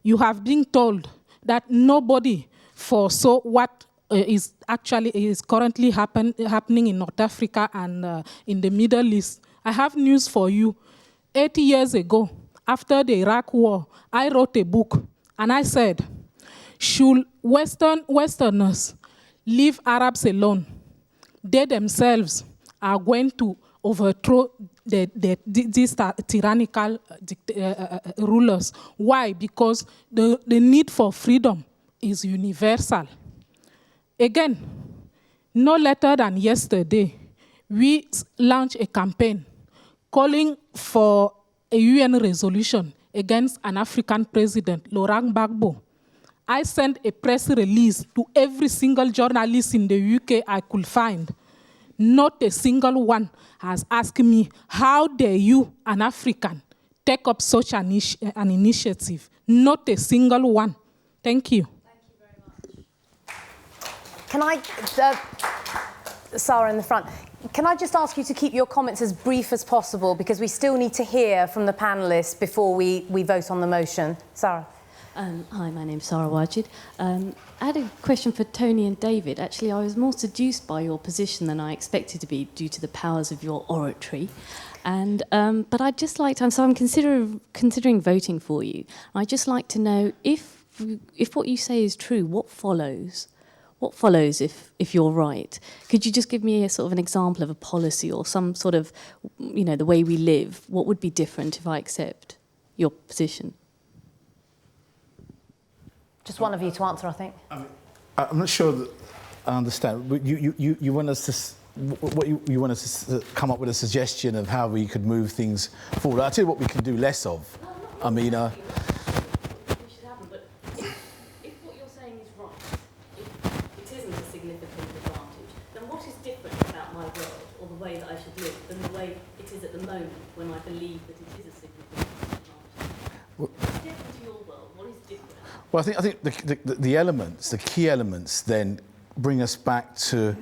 You have been told that nobody foresaw what is currently happening in North Africa and in the Middle East. I have news for you. 80 years ago, after the Iraq War, I wrote a book, and I said, should Westerners leave Arabs alone? They themselves are going to overthrow these tyrannical rulers. Why? Because the need for freedom is universal. Again, no later than yesterday, we launched a campaign calling for a UN resolution against an African president, Laurent Gbagbo. I sent a press release to every single journalist in the UK I could find. Not a single one has asked me, how dare you, an African, take up such an initiative? Not a single one. Thank you. Thank you very much. Can I, Sarah in the front, can I just ask you to keep your comments as brief as possible, because we still need to hear from the panellists before we vote on the motion. Sarah. Hi, my name's Sarah Wajid. I had a question for Tony and David. Actually, I was more seduced by your position than I expected to be due to the powers of your oratory. And but I'd just like to, so I'm considering voting for you. I'd just like to know if what you say is true, what follows? What follows if you're right? Could you just give me a sort of an example of a policy or some sort of, you know, the way we live? What would be different if I accept your position? Just one of you to answer, I think. I'm not sure that I understand. You want us to, you want us to come up with a suggestion of how we could move things forward. I'll tell you what we can do less of. I mean, but if what you're saying is right, if it isn't a significant advantage, then what is different about my world or the way that I should live than the way it is at the moment when I believe that it is a significant advantage? What's different to your world? What is different? Well, I think the elements, the key elements, then bring us back to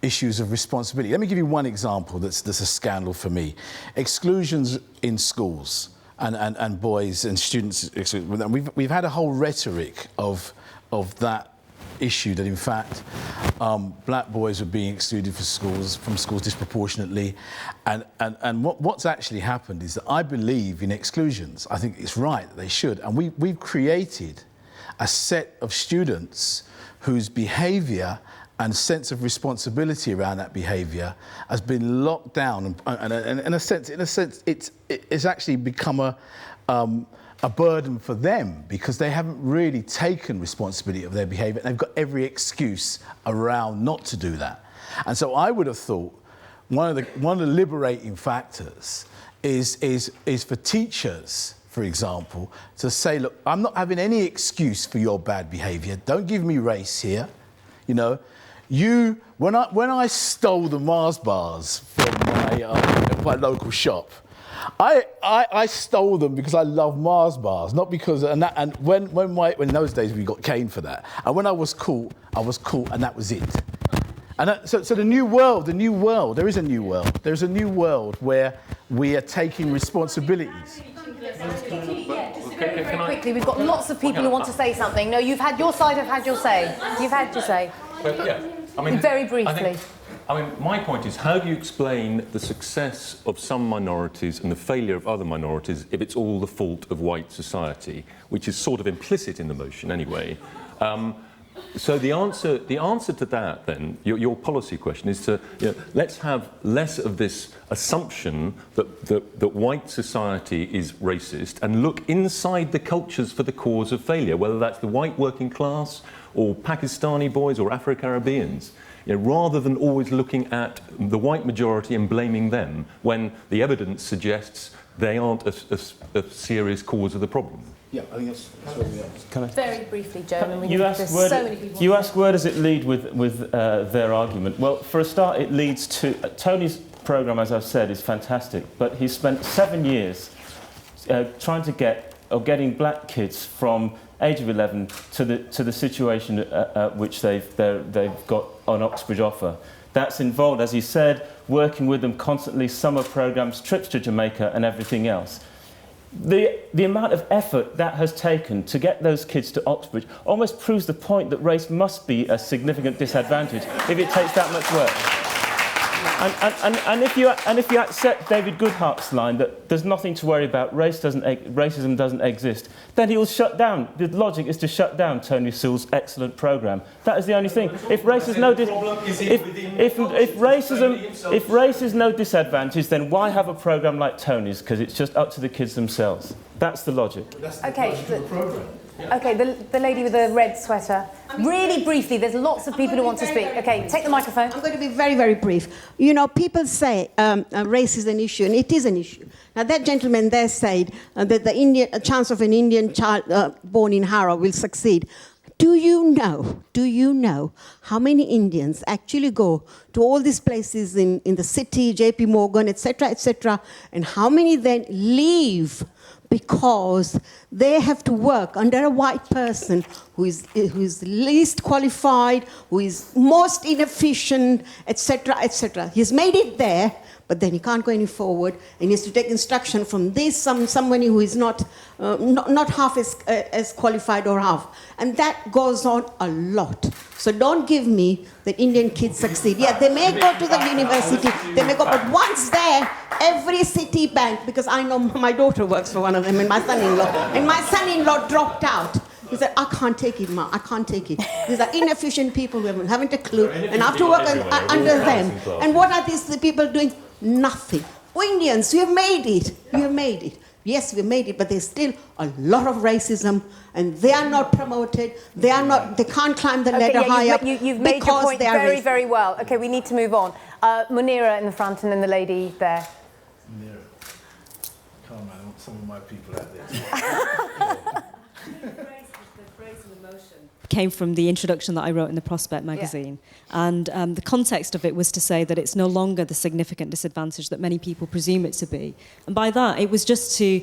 issues of responsibility. Let me give you one example that's a scandal for me. Exclusions in schools and boys and students. We've had a whole rhetoric of that issue, that in fact black boys were being excluded from schools disproportionately, and what's actually happened is that I believe in exclusions. I think it's right that they should, and we've created a set of students whose behaviour and sense of responsibility around that behaviour has been locked down, and in a sense it's actually become a burden for them, because they haven't really taken responsibility of their behaviour, and they've got every excuse around not to do that. And so I would have thought one of the liberating factors is for teachers, for example, to say, look, I'm not having any excuse for your bad behaviour. Don't give me race here. You know, when I stole the Mars bars from my local shop, I stole them because I love Mars bars, not because when in those days we got caned for that. And when I was caught, and that was it. And so the new world, there is a new world. There's a new world where we are taking responsibilities. Very quickly, we've got lots of people who want to say something. No, your side have had your say. You've had your say. But yeah, I mean, very briefly. I mean, my point is, how do you explain the success of some minorities and the failure of other minorities if it's all the fault of white society, which is sort of implicit in the motion anyway? So the answer to that, then, your policy question is to, let's have less of this assumption that white society is racist, and look inside the cultures for the cause of failure, whether that's the white working class or Pakistani boys or Afro-Caribbeans. Rather than always looking at the white majority and blaming them when the evidence suggests they aren't a serious cause of the problem. Yeah, I think that's where we are. Can I? Very briefly, Joe. You ask where does it lead with their argument? Well, for a start, it leads to Tony's programme, as I've said, is fantastic, but he's spent 7 years getting black kids from age of 11 to the situation which they've got on Oxbridge offer. That's involved, as he said, working with them constantly, summer programmes, trips to Jamaica and everything else. the amount of effort that has taken to get those kids to Oxbridge almost proves the point that race must be a significant disadvantage if it takes that much work. And if you accept David Goodhart's line that there's nothing to worry about, racism doesn't exist, then he will shut down. The logic is to shut down Tony Sewell's excellent programme. That is the only thing. If race is no disadvantage, then why have a programme like Tony's? Because it's just up to the kids themselves. That's the logic. Okay. Okay, the lady with the red sweater. Really briefly, there's lots of people who want to speak. Okay, take the microphone. I'm going to be very, very brief. You know, people say race is an issue, and it is an issue. Now, that gentleman there said that the chance of an Indian child born in Harrow will succeed. Do you know how many Indians actually go to all these places in the city, JP Morgan, etc., and how many then leave because they have to work under a white person who is least qualified, who is most inefficient, etc., etc. He's made it there, but then he can't go any forward, and he has to take instruction from somebody who is not half as qualified or half. And that goes on a lot. So don't give me that Indian kids succeed. Yeah, they may go to the university, they may go, but once there, every city bank, because I know my daughter works for one of them, and my son-in-law dropped out. He said, I can't take it, Ma, I can't take it. These are inefficient people who haven't a clue, and I have to work under them. And what are these people doing? Nothing. Indians, you have made it. You have made it. Yes, we made it, but there's still a lot of racism, and they are not promoted. They can't climb the ladder high up. You've made your point very, very well. Okay, we need to move on. Munira in the front, and then the lady there. Munira, come on, man, I want some of my people out there. Came from the introduction that I wrote in the Prospect magazine. Yeah. And the context of it was to say that it's no longer the significant disadvantage that many people presume it to be. And by that, it was just to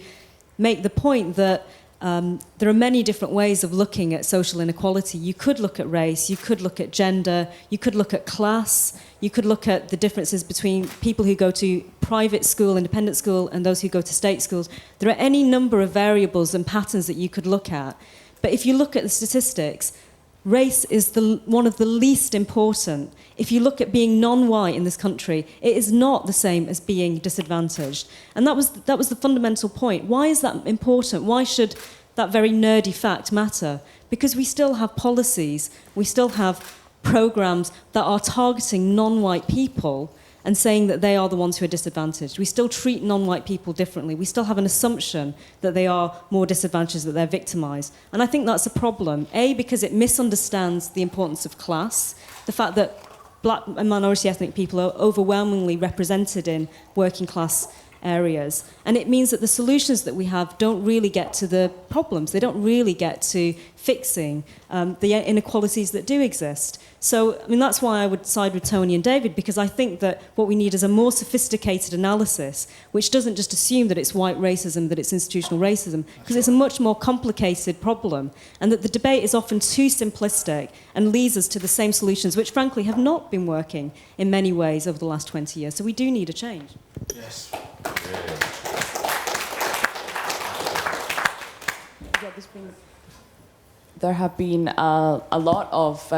make the point that there are many different ways of looking at social inequality. You could look at race, you could look at gender, you could look at class, you could look at the differences between people who go to private school, independent school, and those who go to state schools. There are any number of variables and patterns that you could look at. But if you look at the statistics, race is one of the least important. If you look at being non-white in this country, it is not the same as being disadvantaged. And that was the fundamental point. Why is that important? Why should that very nerdy fact matter? Because we still have policies, we still have programs that are targeting non-white people and saying that they are the ones who are disadvantaged. We still treat non-white people differently. We still have an assumption that they are more disadvantaged, that they're victimised. And I think that's a problem. A, because it misunderstands the importance of class, the fact that black and minority ethnic people are overwhelmingly represented in working class areas. And it means that the solutions that we have don't really get to the problems. They don't really get to fixing the inequalities that do exist. So, I mean, that's why I would side with Tony and David, because I think that what we need is a more sophisticated analysis, which doesn't just assume that it's white racism, that it's institutional racism, because it's a much more complicated problem, and that the debate is often too simplistic and leads us to the same solutions, which frankly have not been working in many ways over the last 20 years. So we do need a change. Yes. There have been a lot of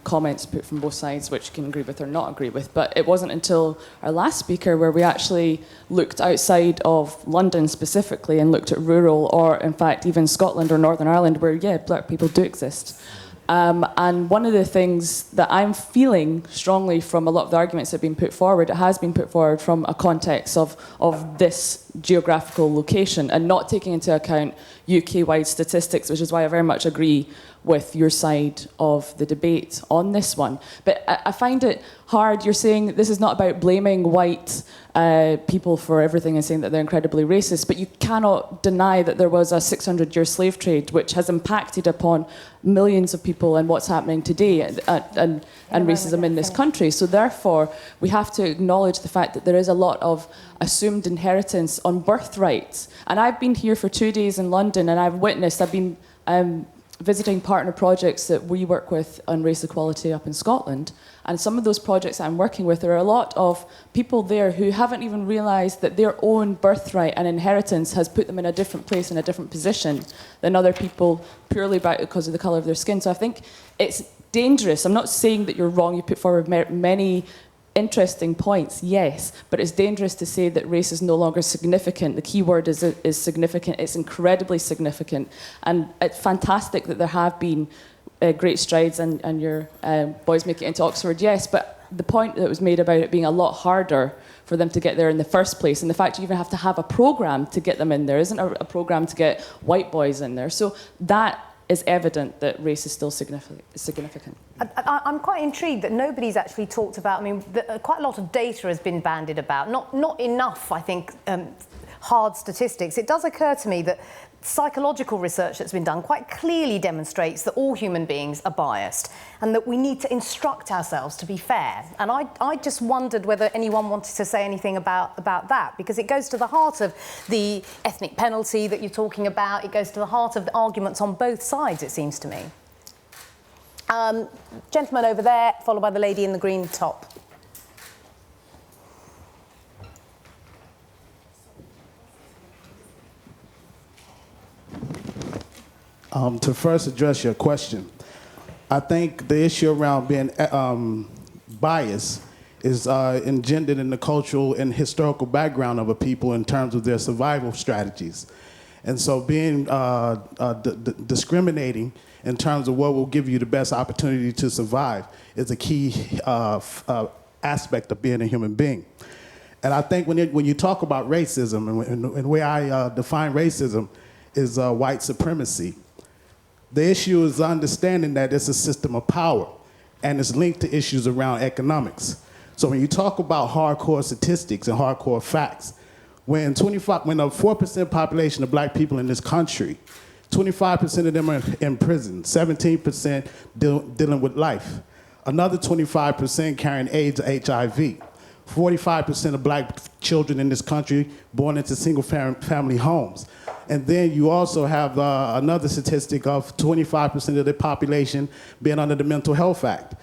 comments put from both sides, which you can agree with or not agree with, but it wasn't until our last speaker where we actually looked outside of London specifically and looked at rural, or in fact even Scotland or Northern Ireland, where, yeah, black people do exist. And one of the things that I'm feeling strongly from a lot of the arguments that have been put forward, it has been put forward from a context of this geographical location and not taking into account UK-wide statistics, which is why I very much agree with your side of the debate on this one. But I find it hard. You're saying this is not about blaming white people for everything and saying that they're incredibly racist, but you cannot deny that there was a 600-year slave trade which has impacted upon millions of people and what's happening today and racism in this country. So therefore, we have to acknowledge the fact that there is a lot of assumed inheritance on birthrights. And I've been here for 2 days in London, and I've been visiting partner projects that we work with on race equality up in Scotland. And some of those projects that I'm working with, there are a lot of people there who haven't even realised that their own birthright and inheritance has put them in a different place, in a different position than other people purely because of the colour of their skin. So I think it's dangerous. I'm not saying that you're wrong. You put forward many interesting points, yes, but it's dangerous to say that race is no longer significant. The key word is significant. It's incredibly significant. And it's fantastic that there have been great strides and your boys make it into Oxford, yes, but the point that was made about it being a lot harder for them to get there in the first place, and the fact you even have to have a programme to get them in there, isn't a programme to get white boys in there. So that is evident that race is still significant. I'm quite intrigued that nobody's actually talked about, I mean, quite a lot of data has been bandied about, not enough, I think, hard statistics. It does occur to me that psychological research that's been done quite clearly demonstrates that all human beings are biased and that we need to instruct ourselves to be fair. And I just wondered whether anyone wanted to say anything about that, because it goes to the heart of the ethnic penalty that you're talking about. It goes to the heart of the arguments on both sides, it seems to me. Gentleman over there, followed by the lady in the green top. To first address your question, I think the issue around being biased is engendered in the cultural and historical background of a people in terms of their survival strategies. And so being discriminating in terms of what will give you the best opportunity to survive is a key aspect of being a human being. And I think when you talk about racism, and the way I define racism is white supremacy. The issue is understanding that it's a system of power, and it's linked to issues around economics. So when you talk about hardcore statistics and hardcore facts, when a 4% population of black people in this country, 25% of them are in prison, 17% dealing with life, another 25% carrying AIDS or HIV, 45% of black children in this country born into single family homes. And then you also have another statistic of 25% of the population being under the Mental Health Act.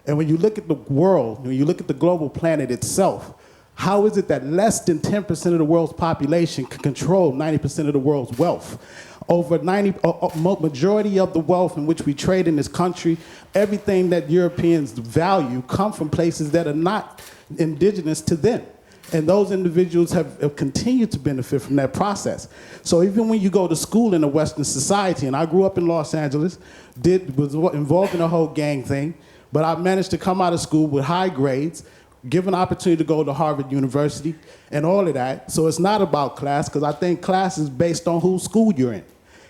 And when you look at the world, when you look at the global planet itself, how is it that less than 10% of the world's population can control 90% of the world's wealth? Over majority of the wealth in which we trade in this country, everything that Europeans value come from places that are not indigenous to them. And those individuals have continued to benefit from that process. So even when you go to school in a Western society, and I grew up in Los Angeles, was involved in the whole gang thing, but I managed to come out of school with high grades, given an opportunity to go to Harvard University, and all of that. So it's not about class, because I think class is based on whose school you're in.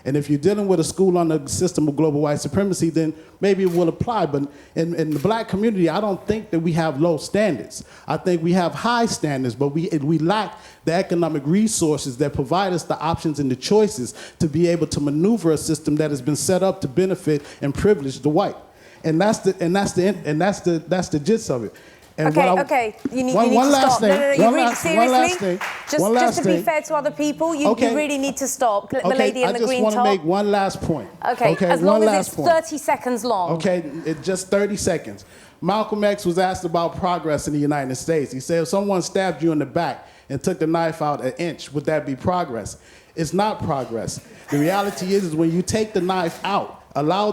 And if you're dealing with a school under the system of global white supremacy, then maybe it will apply. But in the black community, I don't think that we have low standards. I think we have high standards, but we lack the economic resources that provide us the options and the choices to be able to maneuver a system that has been set up to benefit and privilege the white. And that's the gist of it. And okay, you need to stop. Seriously, just to be fair to other people, you really need to stop. The lady in the green top. I just want to make one last point. Okay, as long as it's 30 seconds long. Okay, it's just 30 seconds. Malcolm X was asked about progress in the United States. He said, if someone stabbed you in the back and took the knife out an inch, would that be progress? It's not progress. The reality is when you take the knife out, allow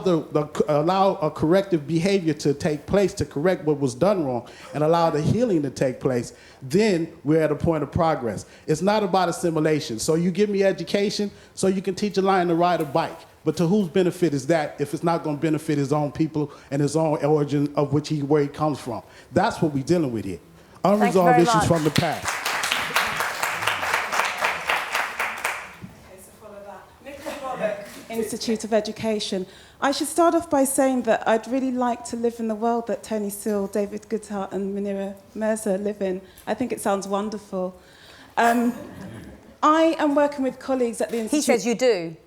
a corrective behavior to take place to correct what was done wrong, and allow the healing to take place, then we're at a point of progress. It's not about assimilation. So you give me education so you can teach a lion to ride a bike. But to whose benefit is that if it's not going to benefit his own people and his own origin of where he comes from? That's what we're dealing with here. Unresolved issues from the past. Institute of Education. I should start off by saying that I'd really like to live in the world that Tony Sewell, David Goodhart and Munira Mirza live in. I think it sounds wonderful. I am working with colleagues at the Institute... He says you do.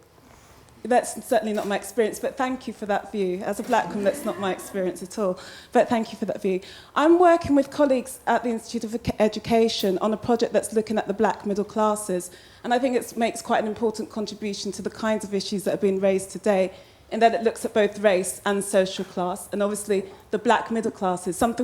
That's certainly not my experience, but thank you for that view. As a black woman, that's not my experience at all, but thank you for that view. I'm working with colleagues at the Institute of Education on a project that's looking at the black middle classes, and I think it makes quite an important contribution to the kinds of issues that are being raised today. in that it looks at both race and social class, and obviously the black middle class is something we